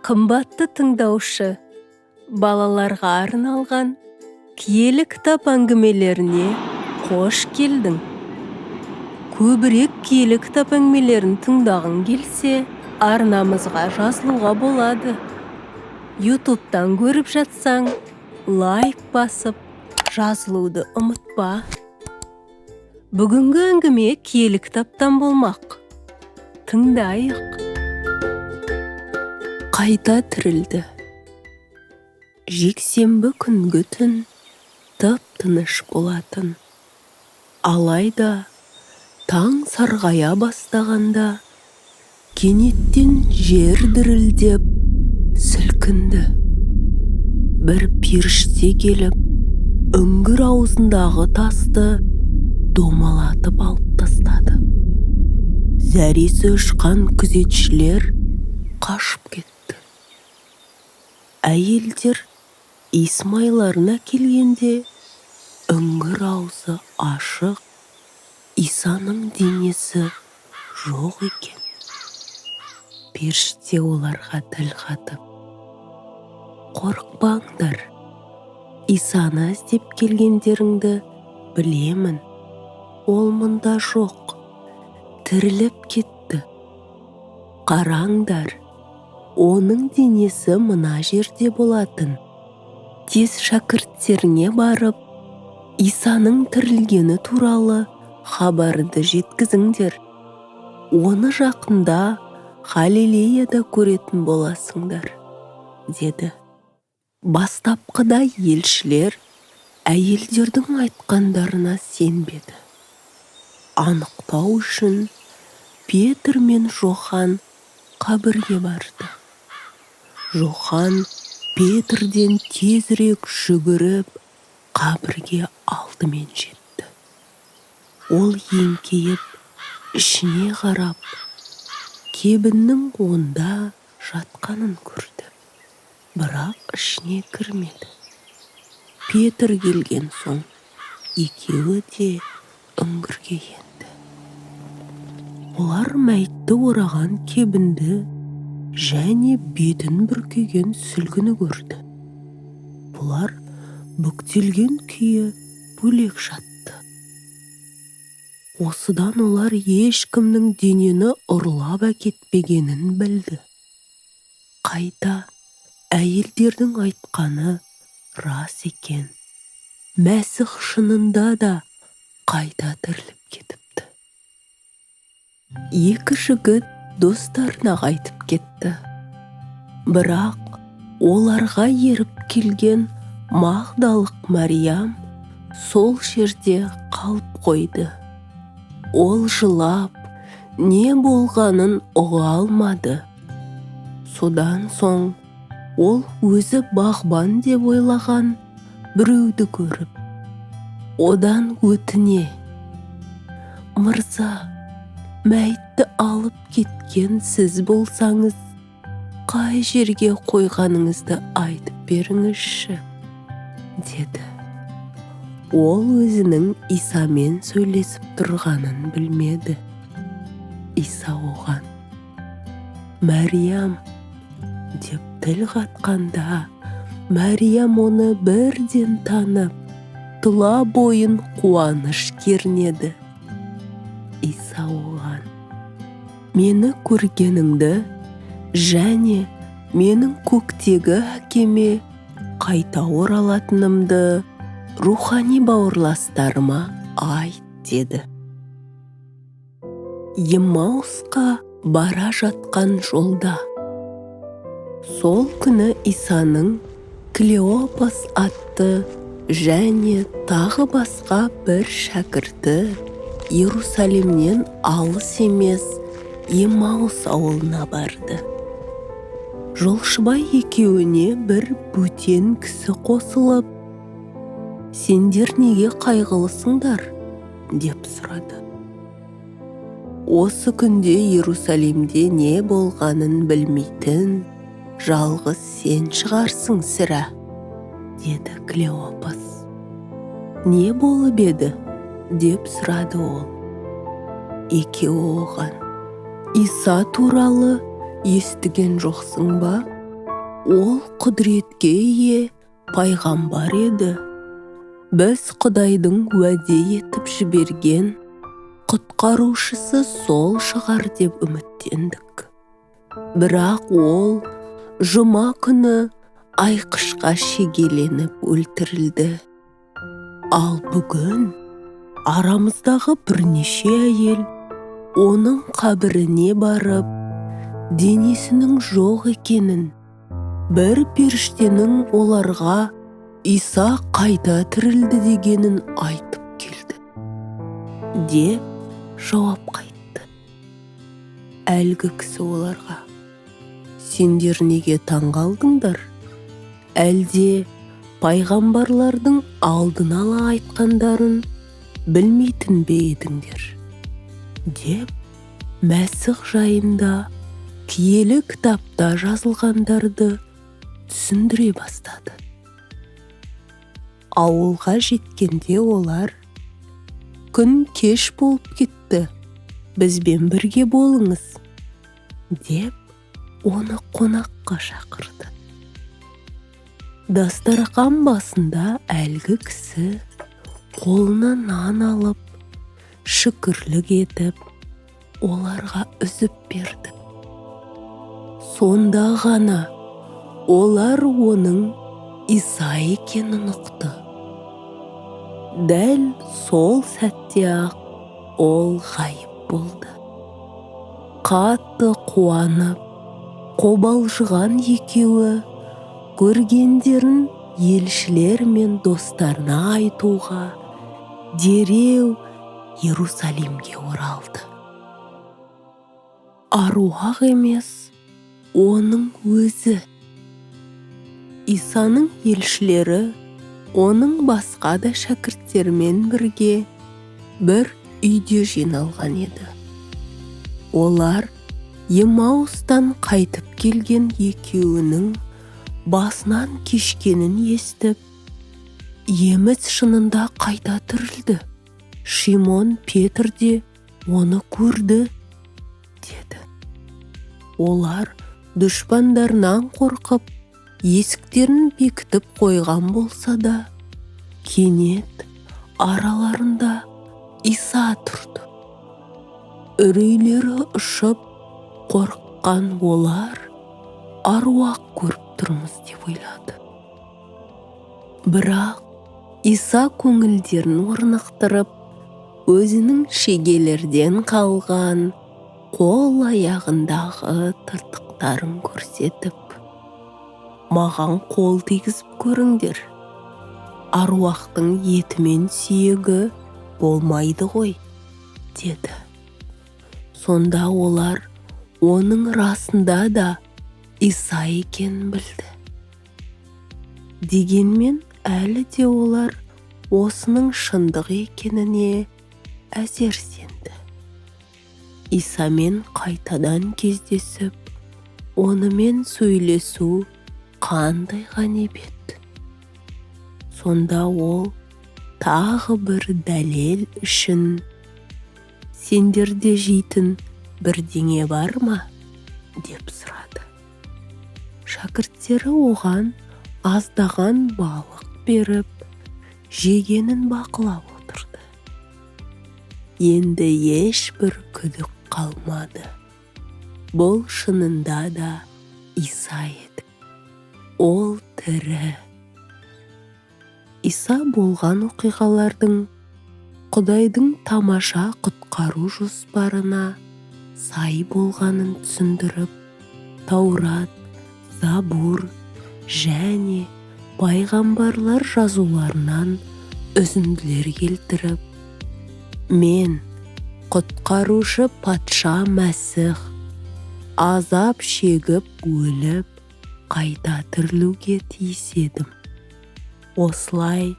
Қымбатты тыңдаушы, балаларға арналған киелі кітап әңгімелеріне қош келдің. Көбірек киелі кітап әңгімелерін тыңдағың келсе, арнамызға жазылуға болады. YouTube'дан көріп жатсаң, лайк басып, жазылуды ұмытпа. Бүгінгі әңгіме киелі кітаптан болмақ. Тыңдайық. Қайта тірілді. Жексенбі күнгі түн тып-тыныш болатын. Алайда таң сарғая бастағанда кенеттен жер дірілдеп сілкінді. Бір періште келіп, үңгір аузындағы тасты домалатып алып тастады. Зәресі ұшқан күзетшілер қашып кетті. Әйелдер Исмайларына келгенде, үңгір аузы ашық, Исаның денесі жоқ екен. Періште оларға тіл қатып: «Қорықпаңдар, Исаны іздеп келгендеріңді білемін. Ол мұнда жоқ, тіріліп кетті. Қараңдар, оның денесі мына жерде болатын. Тез шәкірттеріңе барып, Исаның тірілгені туралы хабарды жеткізіңдер. Оны жақында Галилеяда көретін боласыңдар», деді. Бастапқыда елшілер әйелдердің айтқандарына сенбеді. Анықтау үшін Петр мен Жохан қабірге барды. Жохан Петрден тезірек жүгіріп, қабірге алдымен жетті. Ол еңкейіп, ішіне қарап, кебіннің онда жатқанын көрді. Бірақ ішіне кірмеді. Петр келген соң, екеуі де үңгірге енді. Олар мәйітті ораған кебінді және бетін бүркеген сүлгіні көрді. Бұлар бүктелген күйі бөлек жатты. Осыдан олар ешкімнің денені ұрлап әкетпегенін білді. Қайта әйелдердің айтқаны рас екен. Мәсіх шынында да қайта тіріліп кетіпті. Екі жігіт достарына қайтып кетті. Бірақ оларға еріп келген Магдалық Мариям сол жерде қалып қойды. Ол жылап, не болғанын ұға алмады. Содан соң ол өзі бағбан деп ойлаған біреуді көріп, одан өтіне: «Мырза, мәйітті алып кеткен сіз болсаңыз, қай жерге қойғаныңызды айтып беріңізші», деді. Ол өзінің Исамен сөйлесіп тұрғанын білмеді. Иса оған: «Мариям», деп тіл қатқанда, Мариям оны бірден танып, тұла бойын қуаныш кернеді. Иса оған: «Мені көргеніңді және менің көктегі әкеме қайта оралатынымды рухани бауырластарыма айт», деді. Еммаусқа бара жатқан жолда. Сол күні Исаның Клеопас атты және тағы басқа бір шәкірті Иерусалимнен алыс емес Еммаус ауылына барды. Жолшыбай екеуіне бір бөтен кісі қосылып: «Сендер неге қайғылысыңдар?» деп сұрады. Осы күнде Иерусалимде не болғанын білмейтін жалғыз сен шығарсың сірә, деді Клеопас. «Не болып еді?» деп сұрады ол. Екеуі оған: «Иса туралы естіген жоқсың ба?» Ол құдіретке ие пайғамбар еді. Біз Құдайдың уәде етіп жіберген құтқарушысы сол шығар деп үміттендік. Бірақ ол жұма күні айқышқа шегеленіп өлтірілді. Ал бүгін арамыздағы бірнеше әйел оның қабіріне барып, денесінің жоқ екенін, бір періштенің оларға Иса қайта тірілді дегенін айтып келді, деп жауап қайтты. Әлгі кісі оларға: сендер неге таңғалдыңдар? Әлде пайғамбарлардың алдын ала айтқандарын білмейтін бе едіңдер? Деп Мәсіх жайында киелі кітапта жазылғандарды түсіндіре бастады. Ауылға жеткенде олар: күн кеш болып кетті, бізбен бірге болыңыз, деп оны қонаққа шақырды. Дастархан басында әлгі кісі қолына нан алып, шүкірлік етіп, оларға үзіп берді. Сонда ғана олар оның Иса екенін ұқты. Дәл сол сәтте-ақ ол ғайып болды. Қатты қуанып, қобалжыған екеуі көргендерін елшілер мен достарына айтуға дереу Иерусалимге оралды. Аруақ емес, оның өзі. Исаның елшілері оның басқа да шәкірттермен бірге бір үйде жиналған еді. Олар Емаустан қайтып келген екеуінің басынан кешкенін естіп, еміс шынында қайта тірілді, Шимон Петр де оны көрді, деді. Олар дұшпандарынан қорқып, есіктерін бекітіп қойған болса да, кенет араларында Иса тұрды. Үрейлері ұшып, қорыққан олар аруақ көріп тұрмыз деп ойлады. Бірақ Иса көңілдерін орнықтырып, өзінің шегелерден қалған қол аяғындағы тыртықтарын көрсетіп: маған қол тигізіп көріңдер, аруақтың еті мен сүйегі болмайды ғой, деді. Сонда олар оның расында да Иса екенін білді. Дегенмен әлі де олар осының шындық екеніне әзер сенді. Исамен қайтадан кездесіп, онымен сөйлесу қандай ғанибет. Сонда ол тағы бір дәлел үшін: сендерде жейтін бірдеңе бар ма? деп сұрады. Шәкірттері оған аздаған балық беріп, жегенін бақылап отырды. Енді ешбір күдік қалмады. Бұл шынында да Иса еді. Ол тірі. Иса болған оқиғалардың Құдайдың тамаша құтқару жоспарына сай болғанын түсіндіріп, Таурат, Забур және пайғамбарлар жазуларынан үзінділер келтіріп, мен, құтқарушы патша Мәсіх, азап шегіп өліп, қайта тірілуге тиіс едім. Осылай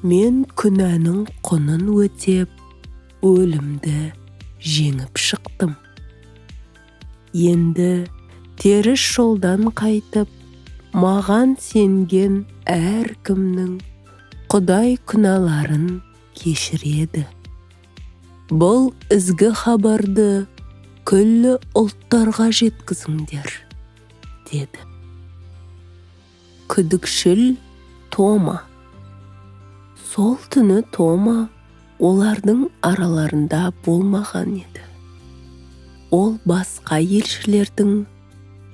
мен күнәнің құнын өтеп, өлімді жеңіп шықтым. Енді теріс жолдан қайтып, маған сенген әркімнің Құдай күнәларын кешіреді. Бұл ізгі хабарды күллі ұлттарға жеткізіңдер, деді. күдікшіл Тома. Сол түні Тома олардың араларында болмаған еді. Ол басқа елшілердің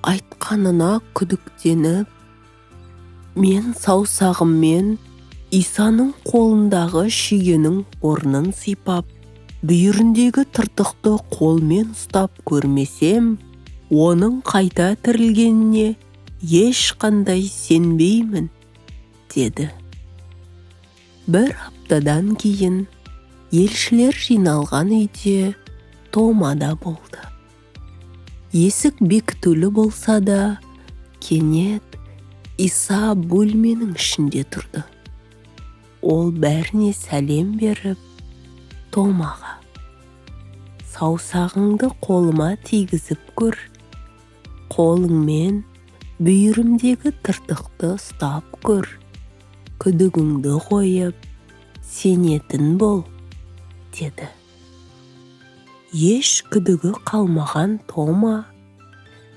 айтқанына күдіктеніп, мен саусағыммен Исаның қолындағы шүйенің орнын сипап, бүйіріндегі тыртықты қолмен ұстап көрмесем, оның қайта тірілгеніне ешқандай сенбеймін, деді. Бір аптадан кейін елшілер жиналған үйде Тома да болды. Есік бекітулі болса да, кенет Иса бөлменің ішінде тұрды. Ол бәріне сәлем беріп, Томаға: саусағыңды қолыма тигізіп көр, қолыңмен бүйірімдегі тыртықты ұстап көр, күдігіңді қойып, сенетін бол, деді. Еш күдігі қалмаған Тома,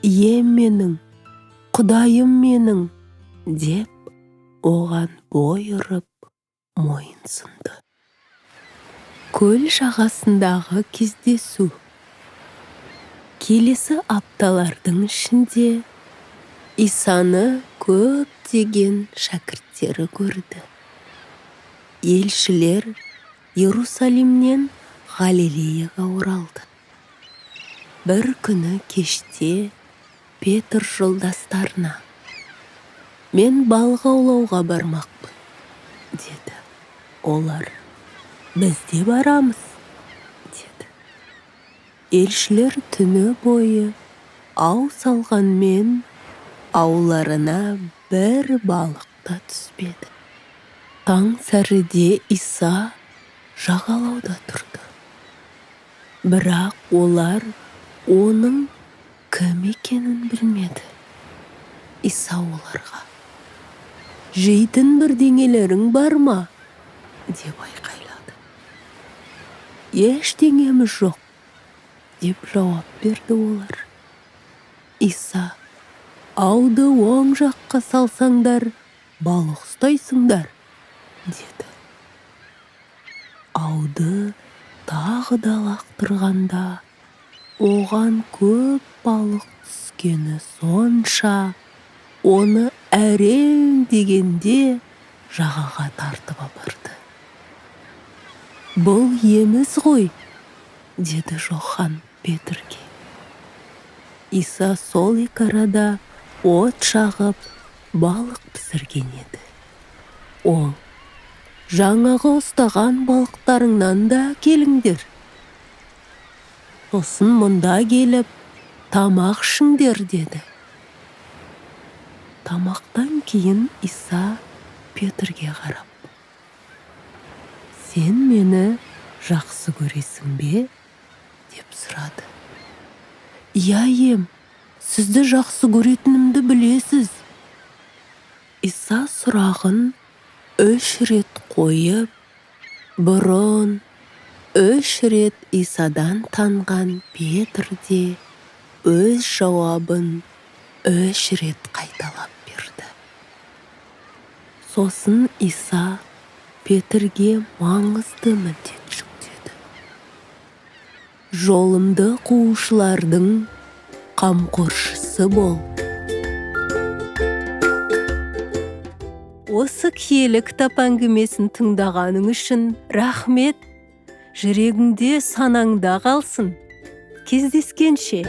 ием менің, Құдайым менің, деп оған бой ұрып мойынсынды. Көл жағасындағы кездесу. Келесі апталардың ішінде Исаны көптеген шәкірттері көрді. Елшілер Иерусалимнен Галилеяға оралды. Бір күні кеште Петр жолдастарына: мен балық аулауға бармақпын, деді. Олар: біз де барамыз, деді. Елшілер түні бойы ау салғанмен, ауларына бір балық та түспеді. Таң сәріде Иса жағалауда тұрды. Бірақ олар оның кім екенін білмеді. Иса оларға: жейтін бірдеңелерің бар ма? деп айқайлады. Ештеңеміз жоқ, деп жауап берді олар. Иса: ауды оң жаққа салсаңдар, балық ұстайсыңдар, деді. Ауды тағы да лақтырғанда, оған көп балық түскені сонша, оны әрең дегенде жағаға тартып апарды. Бұл еміз ғой, деді Жохан Петрге. Иса сол екі арада от жағып, балық пісірген еді. Ол: жаңағы ұстаған балықтарыңнан да келіңдер. Сосын мұнда келіп, тамақ ішіңдер, деді. Тамақтан кейін Иса Петрге қарап: сен мені жақсы көресің бе? деп сұрады. Иә, ием, сізді жақсы көретінімді білесіз. Иса сұрағын 3 рет қойып, бұрын 3 рет Исадан танған Петр де өз жауабын 3 рет қайталап берді. Сосын Иса Петрге маңызды міндет жүктеді: жолымды қуушылардың қамқоршысы бол. Осы киелі кітап әңгімесін тыңдағаның үшін рахмет. Жүрегіңде, санаңда қалсын. Кездескенше.